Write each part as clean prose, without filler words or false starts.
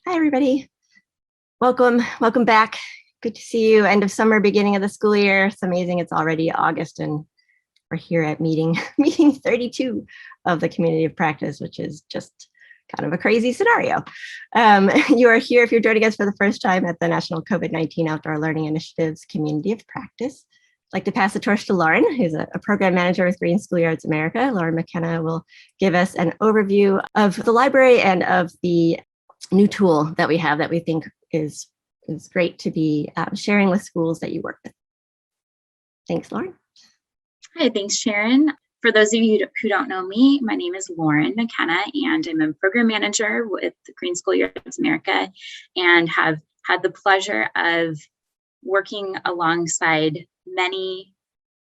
Hi, everybody. Welcome back. Good to see you. End of summer, beginning of the school year. It's amazing. It's already August and we're here at meeting 32 of the community of practice, which is just kind of a crazy scenario. You are here if you're joining us for the first time at the National COVID-19 Outdoor Learning Initiative's Community of Practice. I'd like to pass the torch to Lauren, who's a program manager with Green Schoolyards America. Lauren McKenna will give us an overview of the library and of the new tool that we have that we think is great to be sharing with schools that you work with. Thanks, Lauren. Hi, thanks, Sharon. For those of you who don't know me, my name is Lauren McKenna, and I'm a program manager with Green Schoolyards America, and have had the pleasure of working alongside many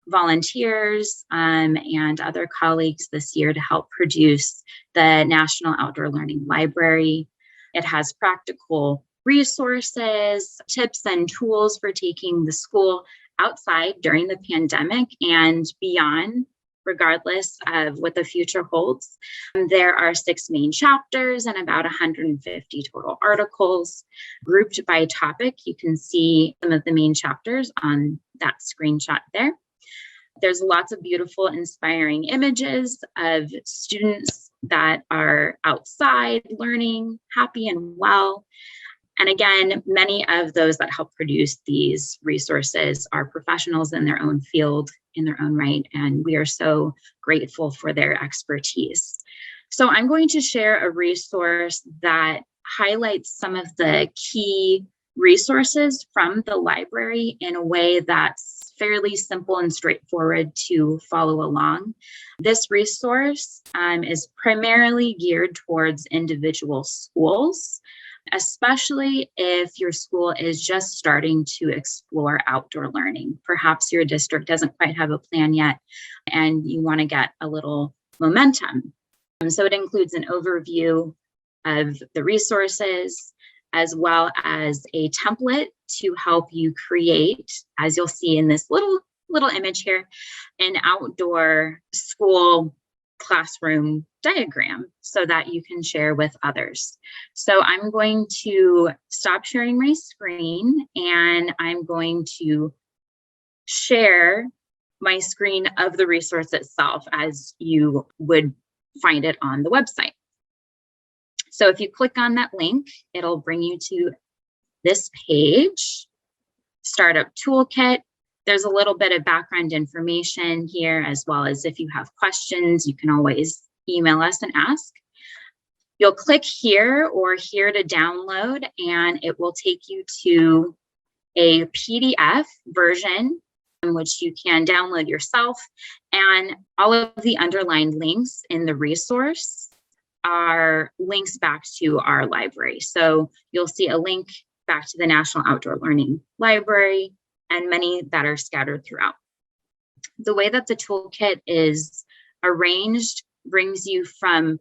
volunteers and other colleagues this year to help produce the National Outdoor Learning Library. It has practical resources, tips, and tools for taking the school outside during the pandemic and beyond, regardless of what the future holds. There are 6 main chapters and about 150 total articles grouped by topic. You can see some of the main chapters on that screenshot there. There's lots of beautiful, inspiring images of students that are outside learning, happy and well. And again, many of those that help produce these resources are professionals in their own field, in their own right, and we are so grateful for their expertise. So I'm going to share a resource that highlights some of the key resources from the library in a way that's fairly simple and straightforward to follow along. This resource is primarily geared towards individual schools, especially if your school is just starting to explore outdoor learning. Perhaps your district doesn't quite have a plan yet and you want to get a little momentum. So it includes an overview of the resources, as well as a template to help you create, as you'll see in this little image here, an outdoor school classroom diagram so that you can share with others. So I'm going to stop sharing my screen and I'm going to share my screen of the resource itself as you would find it on the website. So if you click on that link, it'll bring you to this page, Startup Toolkit. There's a little bit of background information here, as well as if you have questions, you can always email us and ask. You'll click here or here to download, and it will take you to a PDF version in which you can download yourself. And all of the underlined links in the resource are links back to our library. So you'll see a link back to the National Outdoor Learning Library and many that are scattered throughout. The way that the toolkit is arranged brings you from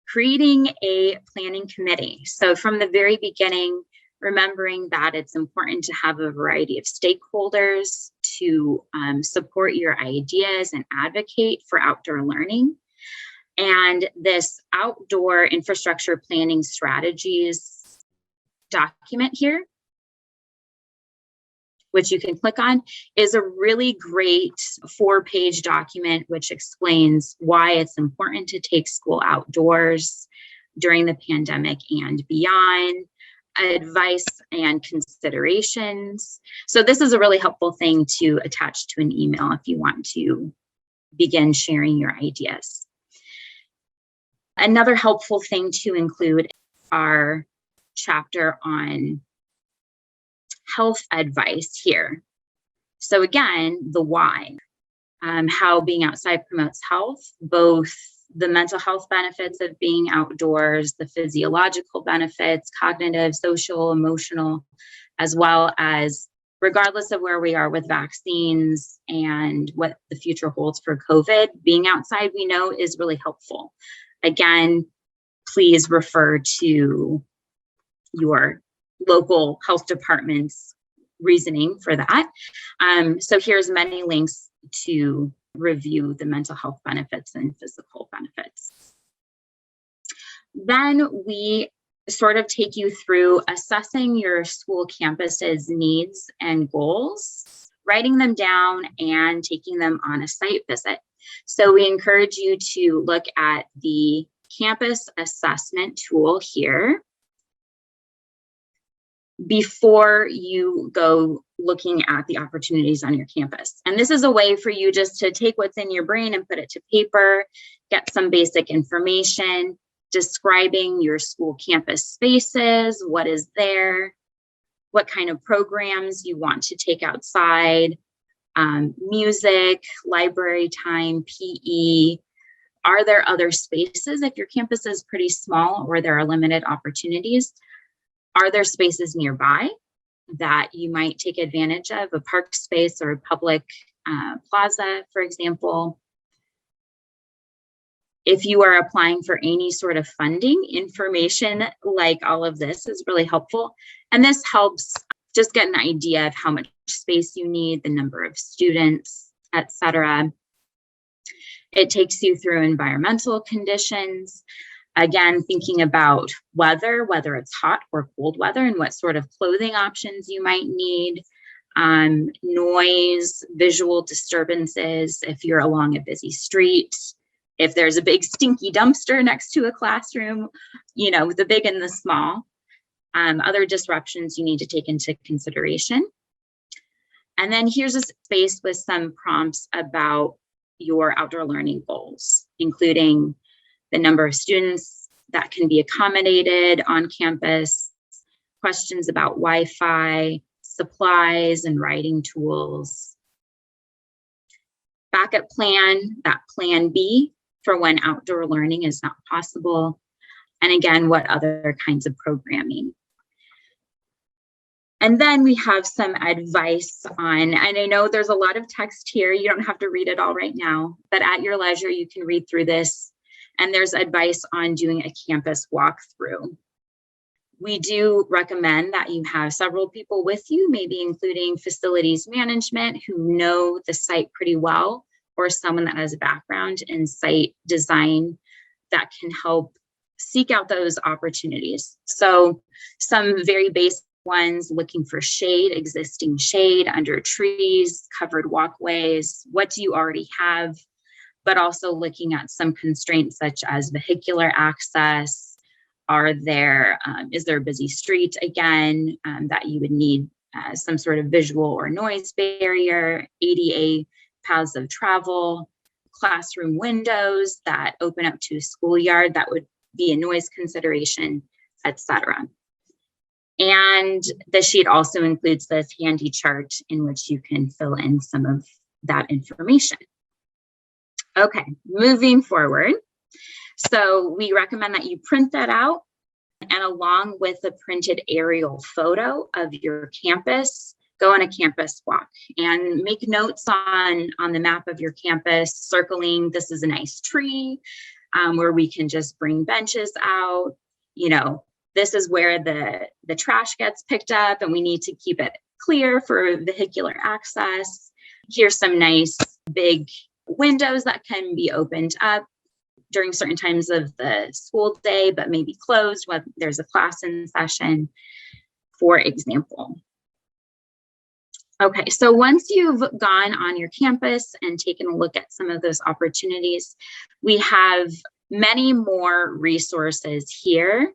creating a planning committee. So from the very beginning, remembering that it's important to have a variety of stakeholders to support your ideas and advocate for outdoor learning. And this outdoor infrastructure planning strategies document here, which you can click on, is a really great 4-page document which explains why it's important to take school outdoors during the pandemic and beyond, advice and considerations. So this is a really helpful thing to attach to an email if you want to begin sharing your ideas. Another helpful thing to include our chapter on health advice here. So again, the why, how being outside promotes health, both the mental health benefits of being outdoors, the physiological benefits, cognitive, social, emotional, as well as regardless of where we are with vaccines and what the future holds for COVID, being outside, we know, is really helpful. Again, please refer to your local health department's reasoning for that. So here's many links to review the mental health benefits and physical benefits. Then we sort of take you through assessing your school campus's needs and goals, writing them down, and taking them on a site visit. So we encourage you to look at the campus assessment tool here before you go looking at the opportunities on your campus. And this is a way for you just to take what's in your brain and put it to paper, get some basic information, describing your school campus spaces, what is there, what kind of programs you want to take outside, music, library time, PE. Are there other spaces if your campus is pretty small or there are limited opportunities? Are there spaces nearby that you might take advantage of, a park space or a public plaza, for example? If you are applying for any sort of funding, information like all of this is really helpful. And this helps just get an idea of how much space you need, the number of students, etc. It takes you through environmental conditions. Again, thinking about weather, whether it's hot or cold weather, and what sort of clothing options you might need. Noise, visual disturbances, if you're along a busy street, if there's a big stinky dumpster next to a classroom, you know, the big and the small. Other disruptions you need to take into consideration. And then here's a space with some prompts about your outdoor learning goals, including the number of students that can be accommodated on campus, questions about Wi-Fi, supplies and writing tools. Backup plan, that plan B for when outdoor learning is not possible. And again, what other kinds of programming. And then we have some advice on, and I know there's a lot of text here, you don't have to read it all right now, but at your leisure, you can read through this. And there's advice on doing a campus walkthrough. We do recommend that you have several people with you, maybe including facilities management who know the site pretty well, or someone that has a background in site design that can help seek out those opportunities. So some very basic ones, looking for shade, existing shade under trees, covered walkways. What do you already have? But also looking at some constraints such as vehicular access. Is there a busy street again that you would need some sort of visual or noise barrier, ADA paths of travel, classroom windows that open up to a schoolyard that would be a noise consideration, etc. And the sheet also includes this handy chart in which you can fill in some of that information. Okay, moving forward. So we recommend that you print that out, and along with a printed aerial photo of your campus, go on a campus walk and make notes on the map of your campus, circling this is a nice tree where we can just bring benches out. You know, this is where the trash gets picked up and we need to keep it clear for vehicular access. Here's some nice big windows that can be opened up during certain times of the school day, but maybe closed when there's a class in session, for example. Okay, so once you've gone on your campus and taken a look at some of those opportunities, we have many more resources here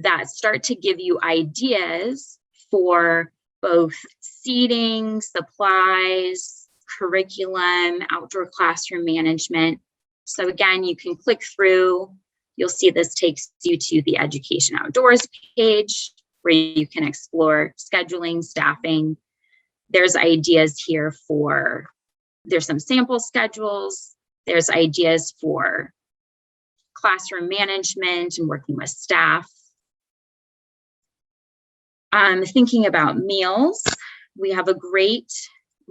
that start to give you ideas for both seating, supplies, curriculum, outdoor classroom management. So again, you can click through, you'll see this takes you to the Education Outdoors page where you can explore scheduling, staffing. There's ideas here there's some sample schedules, there's ideas for classroom management and working with staff. Thinking about meals, we have a great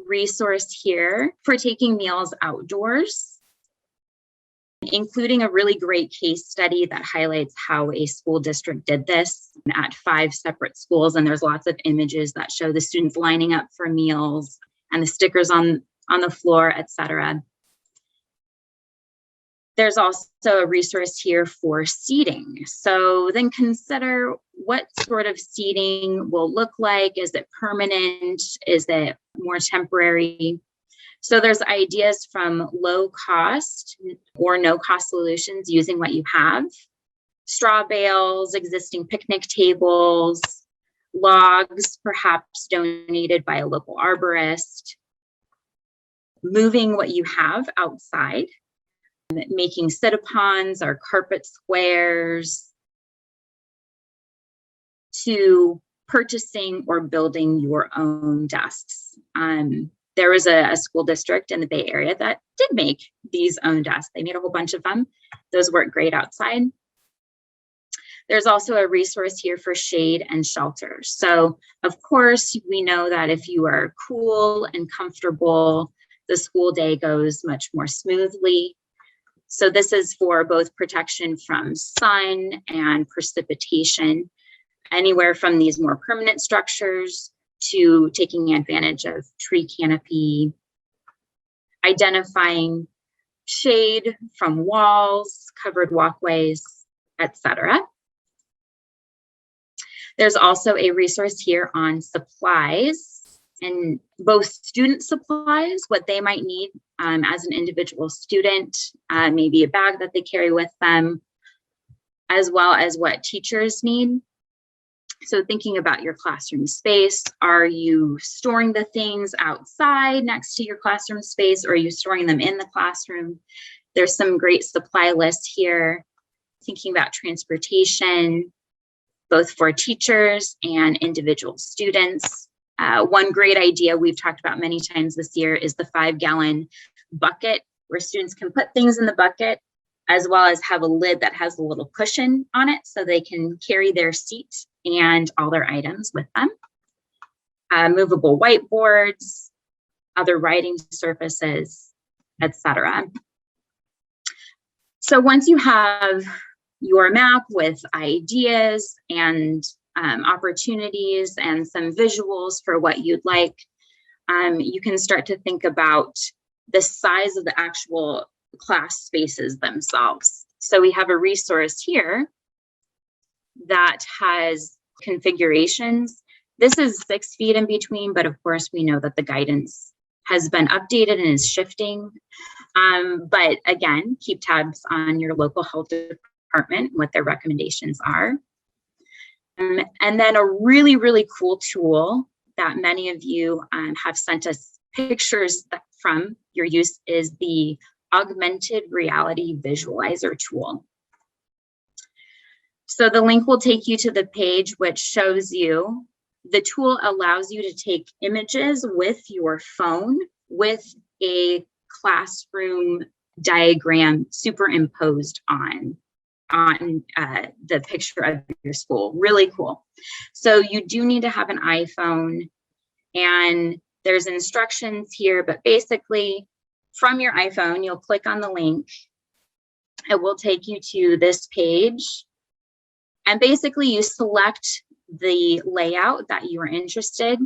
resource here for taking meals outdoors, including a really great case study that highlights how a school district did this at 5 separate schools. And there's lots of images that show the students lining up for meals and the stickers on the floor, etc. There's also a resource here for seating. So then consider what sort of seating will look like. Is it permanent? Is it more temporary? So there's ideas from low cost or no cost solutions using what you have. Straw bales, existing picnic tables, logs, perhaps donated by a local arborist. Moving what you have outside. Making sit-upons or carpet squares, to purchasing or building your own desks. There was a school district in the Bay Area that did make these own desks. They made a whole bunch of them. Those work great outside. There's also a resource here for shade and shelter. So of course, we know that if you are cool and comfortable, the school day goes much more smoothly. So this is for both protection from sun and precipitation, anywhere from these more permanent structures to taking advantage of tree canopy, identifying shade from walls, covered walkways, etc. There's also a resource here on supplies, and both student supplies, what they might need as an individual student, maybe a bag that they carry with them, as well as what teachers need. So thinking about your classroom space, are you storing the things outside next to your classroom space, or are you storing them in the classroom? There's some great supply lists here, thinking about transportation, both for teachers and individual students. One great idea we've talked about many times this year is the 5-gallon bucket, where students can put things in the bucket, as well as have a lid that has a little cushion on it so they can carry their seat and all their items with them. Movable whiteboards, other writing surfaces, etc. So once you have your map with ideas and opportunities and some visuals for what you'd like, you can start to think about the size of the actual class spaces themselves. So we have a resource here that has configurations. This is 6 feet in between, but of course we know that the guidance has been updated and is shifting. But again, keep tabs on your local health department, what their recommendations are. And then a really, really cool tool that many of you have sent us pictures from your use is the augmented reality visualizer tool. So the link will take you to the page which shows you, the tool allows you to take images with your phone with a classroom diagram superimposed on the picture of your school. Really cool. So you do need to have an iPhone, and there's instructions here, but basically from your iPhone, you'll click on the link. It will take you to this page, and basically you select the layout that you are interested,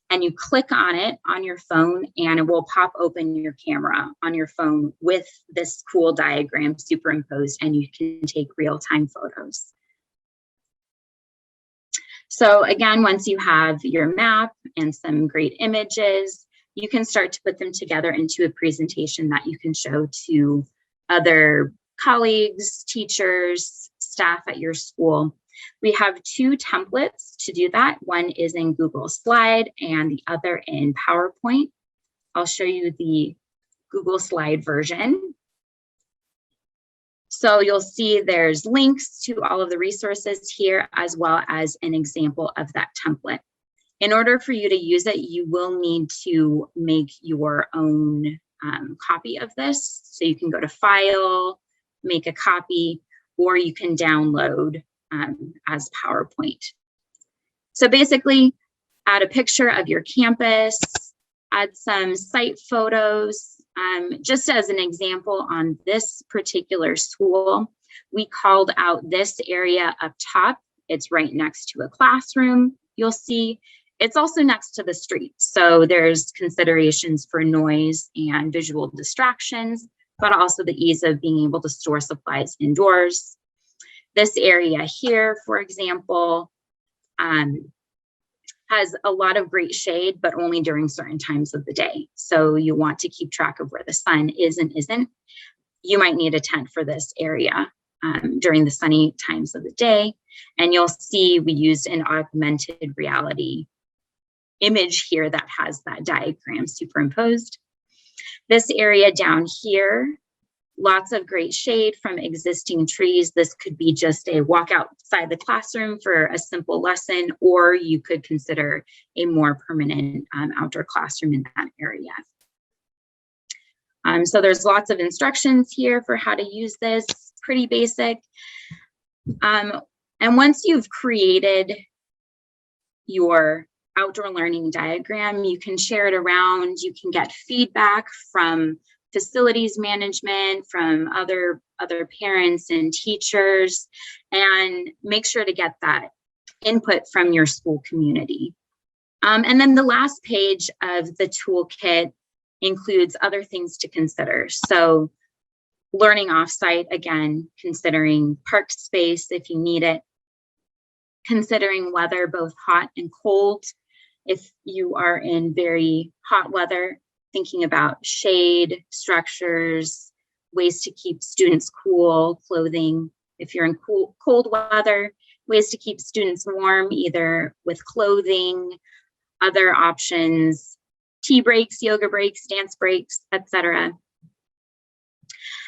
and you click on it on your phone, and it will pop open your camera on your phone with this cool diagram superimposed, and you can take real-time photos. So again, once you have your map and some great images, you can start to put them together into a presentation that you can show to other colleagues, teachers, staff at your school. We have 2 templates to do that. One is in Google Slide and the other in PowerPoint. I'll show you the Google Slide version. So you'll see there's links to all of the resources here, as well as an example of that template. In order for you to use it, you will need to make your own copy of this. So you can go to File, make a copy, or you can download as PowerPoint. So basically, add a picture of your campus, add some site photos. Just as an example, on this particular school, we called out this area up top. It's right next to a classroom. You'll see it's also next to the street. So there's considerations for noise and visual distractions. but also the ease of being able to store supplies indoors. This area here, for example, has a lot of great shade, but only during certain times of the day. So you want to keep track of where the sun is and isn't. You might need a tent for this area during the sunny times of the day. And you'll see we used an augmented reality image here that has that diagram superimposed. This area down here, lots of great shade from existing trees. This could be just a walk outside the classroom for a simple lesson, or you could consider a more permanent outdoor classroom in that area. So there's lots of instructions here for how to use this, pretty basic. And once you've created your outdoor learning diagram, you can share it around, you can get feedback from facilities management, from other parents and teachers, and make sure to get that input from your school community. And then the last page of the toolkit includes other things to consider. So learning offsite, again, considering park space if you need it, considering weather, both hot and cold. If you are in very hot weather, thinking about shade, structures, ways to keep students cool, clothing. If you're in cold weather, ways to keep students warm, either with clothing, other options, tea breaks, yoga breaks, dance breaks, etc.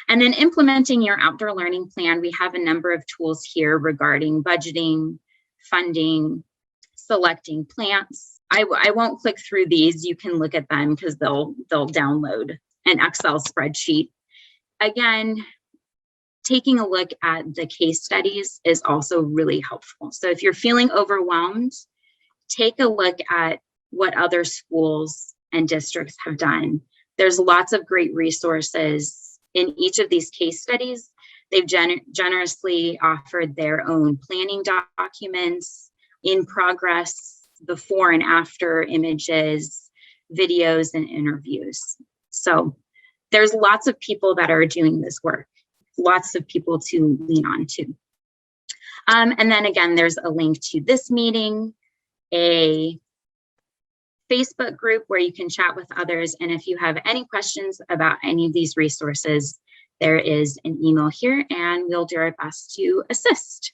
And then implementing your outdoor learning plan, we have a number of tools here regarding budgeting, funding, selecting plants. I won't click through these. You can look at them because they'll download an Excel spreadsheet. Again, taking a look at the case studies is also really helpful. So if you're feeling overwhelmed, take a look at what other schools and districts have done. There's lots of great resources in each of these case studies. They've generously offered their own planning documents, in progress, before and after images, videos, and interviews. So there's lots of people that are doing this work, lots of people to lean on to. And then again, there's a link to this meeting, a Facebook group where you can chat with others. And if you have any questions about any of these resources, there is an email here and we'll do our best to assist.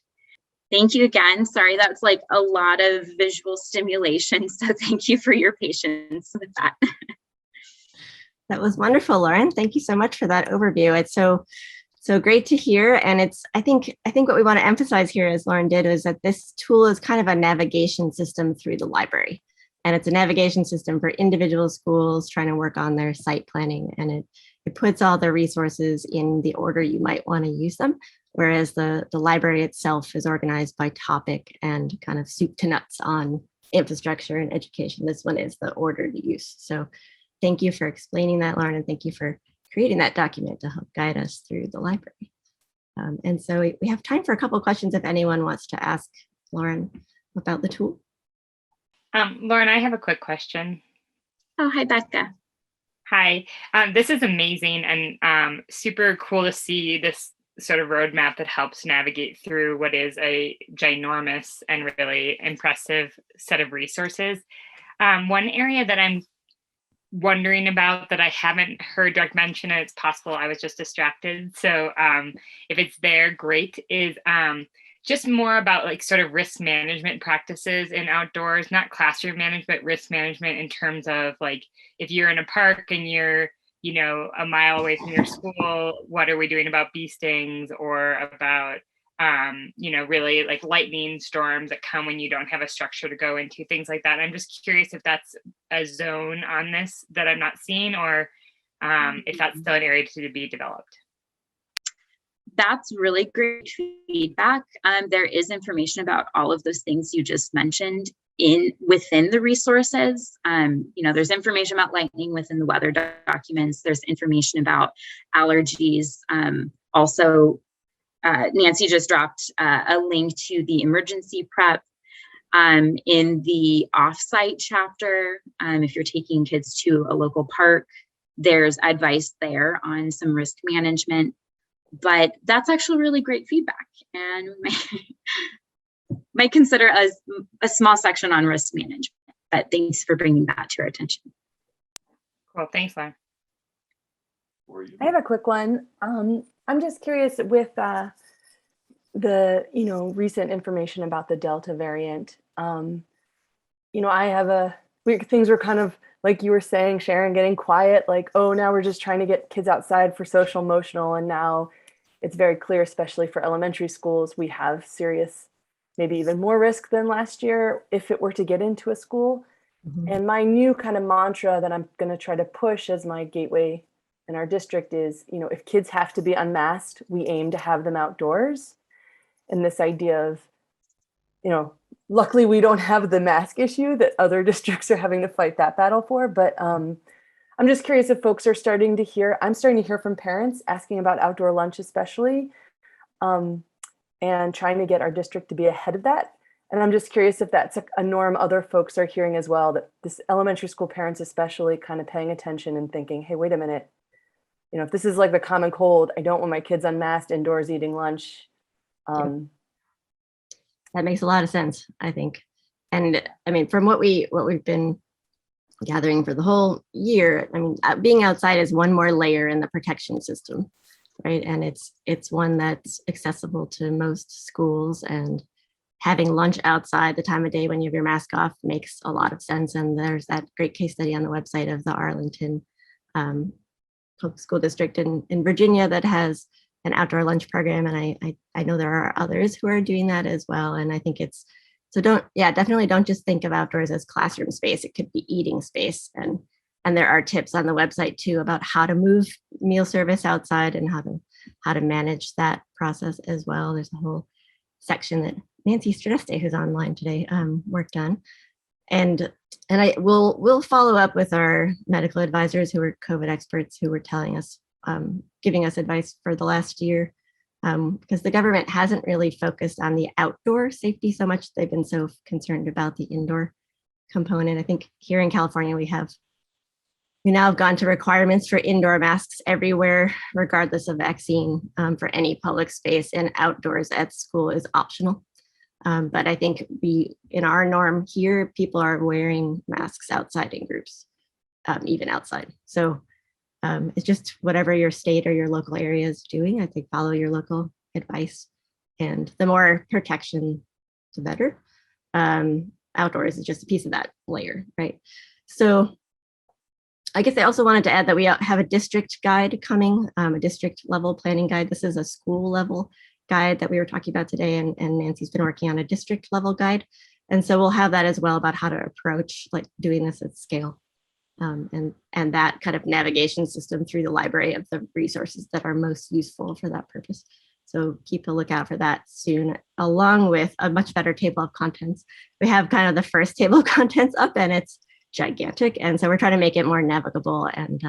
Thank you again. Sorry, that's like a lot of visual stimulation. So thank you for your patience with that. That was wonderful, Lauren. Thank you so much for that overview. It's so great to hear. And I think what we want to emphasize here, as Lauren did, is that this tool is kind of a navigation system through the library. And it's a navigation system for individual schools trying to work on their site planning. And it puts all the resources in the order you might want to use them. Whereas the library itself is organized by topic and kind of soup to nuts on infrastructure and education. This one is the ordered use. So thank you for explaining that, Lauren, and thank you for creating that document to help guide us through the library. And so we have time for a couple of questions if anyone wants to ask Lauren about the tool. Lauren, I have a quick question. Oh, hi, Becca. Hi, this is amazing and super cool to see this sort of roadmap that helps navigate through what is a ginormous and really impressive set of resources. One area that I'm wondering about that I haven't heard direct mention, and it's possible I was just distracted. So if it's there, great, is just more about like sort of risk management practices in outdoors, not classroom management, risk management in terms of like, if you're in a park and you're, a mile away from your school, what are we doing about bee stings or about, really like lightning storms that come when you don't have a structure to go into, things like that. I'm just curious if that's a zone on this that I'm not seeing, or if that's still an area to be developed. That's really great feedback. There is information about all of those things you just mentioned within the resources. There's information about lightning within the weather documents. There's information about allergies. Also, Nancy just dropped a link to the emergency prep in the offsite chapter. If you're taking kids to a local park, there's advice there on some risk management. But that's actually really great feedback, and might consider a small section on risk management. But thanks for bringing that to our attention. Cool. Thanks, Lauren. I have a quick one. I'm just curious with the recent information about the Delta variant. I have things were kind of like you were saying, Sharon, getting quiet. Like, oh, now we're just trying to get kids outside for social emotional, and now it's very clear, especially for elementary schools, we have serious, maybe even more risk than last year if it were to get into a school. Mhm. And my new kind of mantra that I'm going to try to push as my gateway in our district is, if kids have to be unmasked, we aim to have them outdoors. And this idea of, luckily we don't have the mask issue that other districts are having to fight that battle for. But I'm just curious if folks are starting to hear, I'm starting to hear from parents asking about outdoor lunch, especially, and trying to get our district to be ahead of that. And I'm just curious if that's a norm other folks are hearing as well, that this elementary school parents especially kind of paying attention and thinking, hey, wait a minute, if this is like the common cold, I don't want my kids unmasked indoors eating lunch. That makes a lot of sense, I think. And I mean, from what we've been gathering for the whole year, I mean, being outside is one more layer in the protection system, right? And it's one that's accessible to most schools, and having lunch outside the time of day when you have your mask off makes a lot of sense. And there's that great case study on the website of the Arlington Public School District in Virginia that has an outdoor lunch program. And I know there are others who are doing that as well. And I think definitely don't just think of outdoors as classroom space. It could be eating space. And there are tips on the website too about how to move meal service outside and how to manage that process as well. There's a whole section that Nancy Stradeste, who's online today, worked on. And we'll follow up with our medical advisors who are COVID experts who were telling us, giving us advice for the last year, because the government hasn't really focused on the outdoor safety so much. They've been so concerned about the indoor component. I think here in California, we now have gone to requirements for indoor masks everywhere, regardless of vaccine, for any public space, and outdoors at school is optional. But I think in our norm here, people are wearing masks outside in groups, even outside. So it's just whatever your state or your local area is doing. I think follow your local advice, and the more protection, the better. Outdoors is just a piece of that layer, right? So I guess I also wanted to add that we have a district guide coming, a district level planning guide. This is a school level guide that we were talking about today, and Nancy's been working on a district level guide. And so we'll have that as well about how to approach like doing this at scale, and that kind of navigation system through the library of the resources that are most useful for that purpose. So keep a lookout for that soon, along with a much better table of contents. We have kind of the first table of contents up, and it's gigantic. And so we're trying to make it more navigable, and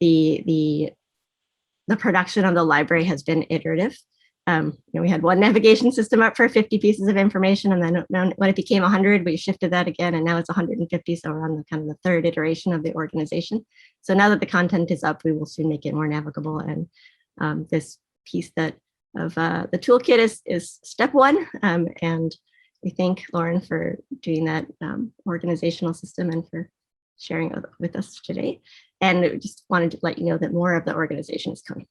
the production of the library has been iterative. We had one navigation system up for 50 pieces of information, and then when it became 100, we shifted that again, and now it's 150. So we're on the kind of the third iteration of the organization. So now that the content is up, we will soon make it more navigable. And this piece of the toolkit is step one. And we thank Lauren for doing that organizational system and for sharing with us today. And we just wanted to let you know that more of the organization is coming.